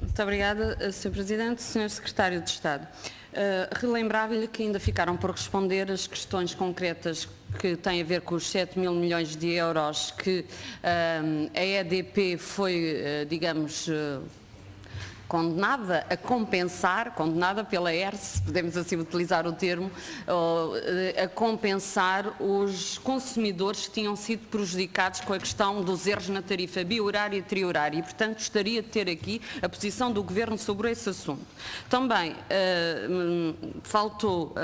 Muito obrigada, Sr. Presidente. Sr. Secretário de Estado, relembrar-lhe que ainda ficaram por responder as questões concretas que têm a ver com os 7 mil milhões de euros que a EDP foi, digamos, condenada a compensar, condenada pela ERSE, podemos assim utilizar o termo, a compensar os consumidores que tinham sido prejudicados com a questão dos erros na tarifa bi-horária e tri-horária. E, portanto, gostaria de ter aqui a posição do Governo sobre esse assunto. Também faltou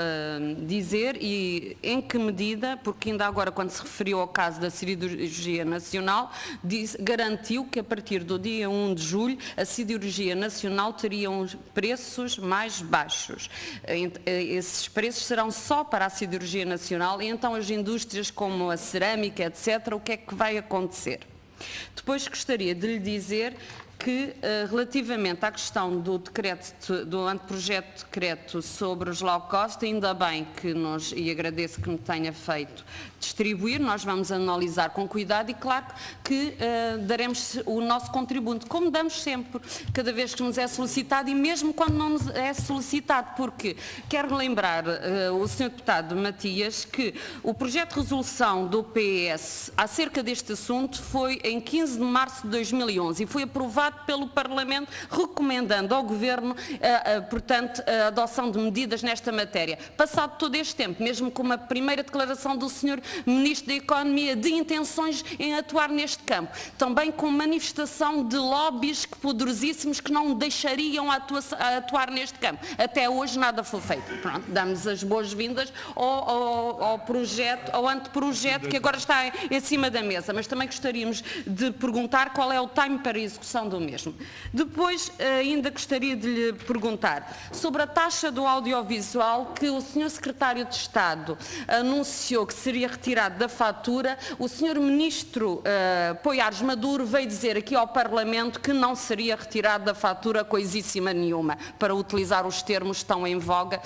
dizer e em que medida, porque ainda agora quando se referiu ao caso da Cirurgia Nacional, garantiu que a partir do dia 1 de julho a Cirurgia Nacional teriam preços mais baixos. Esses preços serão só para a Cirurgia Nacional e então as indústrias como a cerâmica, etc., o que é que vai acontecer? Depois gostaria de lhe dizer que, relativamente à questão do anteprojeto de decreto sobre os low cost, ainda bem que e agradeço que me tenha feito distribuir, nós vamos analisar com cuidado e claro que daremos o nosso contributo, como damos sempre, cada vez que nos é solicitado e mesmo quando não nos é solicitado, porque quero lembrar o Sr. Deputado Matias que o projeto de resolução do PS acerca deste assunto foi em 15 de março de 2011 e foi aprovado pelo Parlamento, recomendando ao Governo, portanto, a adoção de medidas nesta matéria. Passado todo este tempo, mesmo com uma primeira declaração do Sr. Ministro da Economia de intenções em atuar neste campo, também com manifestação de lobbies poderosíssimos que não deixariam a atuar neste campo. Até hoje nada foi feito. Pronto, damos as boas-vindas ao projeto, ao anteprojeto que agora está em cima da mesa, mas também gostaríamos de perguntar qual é o time para a execução do mesmo. Depois, ainda gostaria de lhe perguntar sobre a taxa do audiovisual que o Sr. Secretário de Estado anunciou que seria retirado da fatura. O Sr. Ministro Poiares Maduro veio dizer aqui ao Parlamento que não seria retirado da fatura coisíssima nenhuma, para utilizar os termos que estão em voga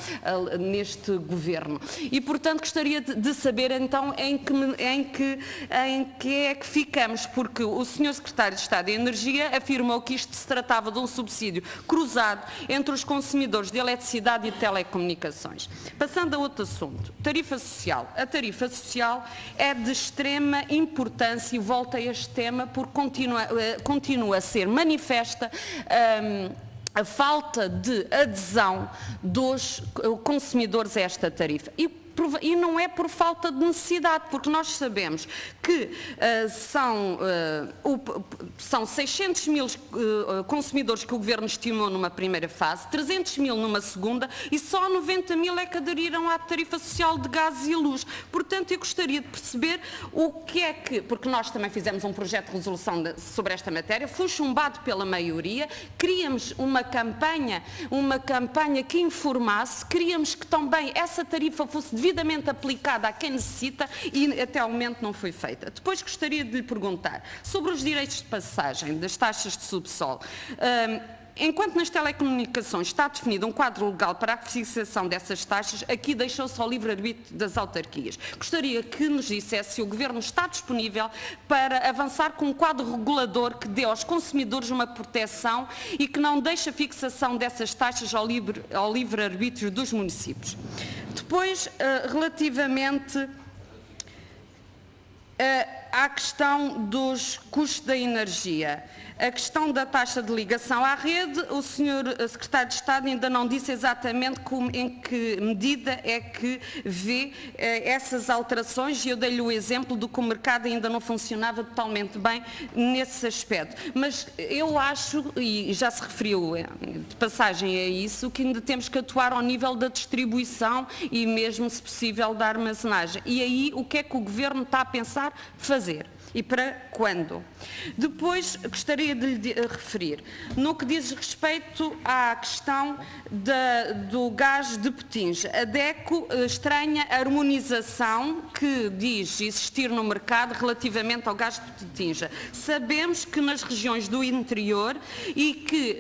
neste Governo. E, portanto, gostaria de saber, então, em que é que ficamos, porque o Sr. Secretário de Estado de Energia afirmou que isto se tratava de um subsídio cruzado entre os consumidores de eletricidade e telecomunicações. Passando a outro assunto, tarifa social. A tarifa social é de extrema importância e volto a este tema porque continua a ser manifesta a falta de adesão dos consumidores a esta tarifa. E não é por falta de necessidade, porque nós sabemos que são 600 mil consumidores que o Governo estimou numa primeira fase, 300 mil numa segunda e só 90 mil é que aderiram à tarifa social de gás e luz. Portanto, eu gostaria de perceber o que é que, porque nós também fizemos um projeto de resolução sobre esta matéria, foi chumbado pela maioria, queríamos uma campanha que informasse, queríamos que também essa tarifa fosse devidamente aplicada a quem necessita e até ao momento não foi feita. Depois gostaria de lhe perguntar sobre os direitos de passagem das taxas de subsolo. Enquanto nas telecomunicações está definido um quadro legal para a fixação dessas taxas, aqui deixou-se ao livre-arbítrio das autarquias. Gostaria que nos dissesse se o Governo está disponível para avançar com um quadro regulador que dê aos consumidores uma proteção e que não deixe a fixação dessas taxas ao livre-arbítrio dos municípios. Depois, relativamente à questão dos custos da energia, a questão da taxa de ligação à rede, o Sr. Secretário de Estado ainda não disse exatamente em que medida é que vê essas alterações e eu dei-lhe o exemplo do que o mercado ainda não funcionava totalmente bem nesse aspecto. Mas eu acho, e já se referiu de passagem a isso, que ainda temos que atuar ao nível da distribuição e mesmo, se possível, da armazenagem. E aí, o que é que o Governo está a pensar fazer? E para quando? Depois gostaria de lhe referir, no que diz respeito à questão do gás de Petinja, a DECO estranha a harmonização que diz existir no mercado relativamente ao gás de Petinja. Sabemos que nas regiões do interior e que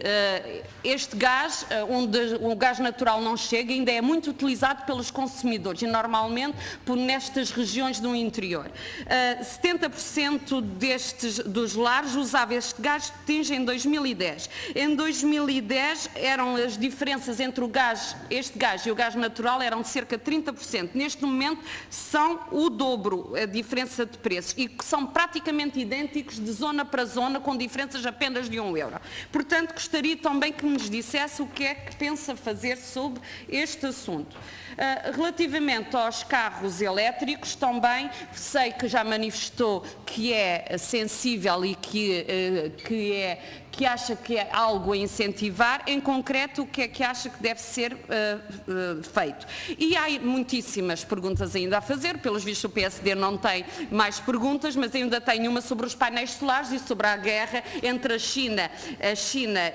este gás, onde o gás natural não chega, ainda é muito utilizado pelos consumidores e normalmente nestas regiões do interior. 70% 60% dos lares usava este gás de em 2010. Em 2010 eram as diferenças entre este gás e o gás natural eram de cerca de 30%. Neste momento são o dobro a diferença de preços e que são praticamente idênticos de zona para zona, com diferenças apenas de €1. Portanto, gostaria também que nos dissesse o que é que pensa fazer sobre este assunto. Relativamente aos carros elétricos, também sei que já manifestou que é sensível e que acha que é algo a incentivar. Em concreto, o que é que acha que deve ser feito? E há muitíssimas perguntas ainda a fazer, pelos vistos o PSD não tem mais perguntas, mas ainda tenho uma sobre os painéis solares e sobre a guerra entre a China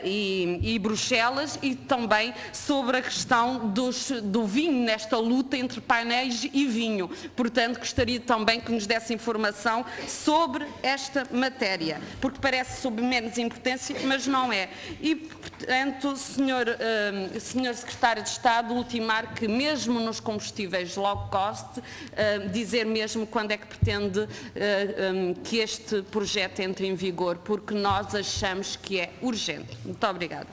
e Bruxelas, e também sobre a questão do vinho, nesta luta entre painéis e vinho. Portanto, gostaria também que nos desse informação sobre esta matéria, porque parece sobre menos importância, mas não é. E, portanto, senhor Secretário de Estado, ultimar que mesmo nos combustíveis low cost, dizer mesmo quando é que pretende que este projeto entre em vigor, porque nós achamos que é urgente. Muito obrigada.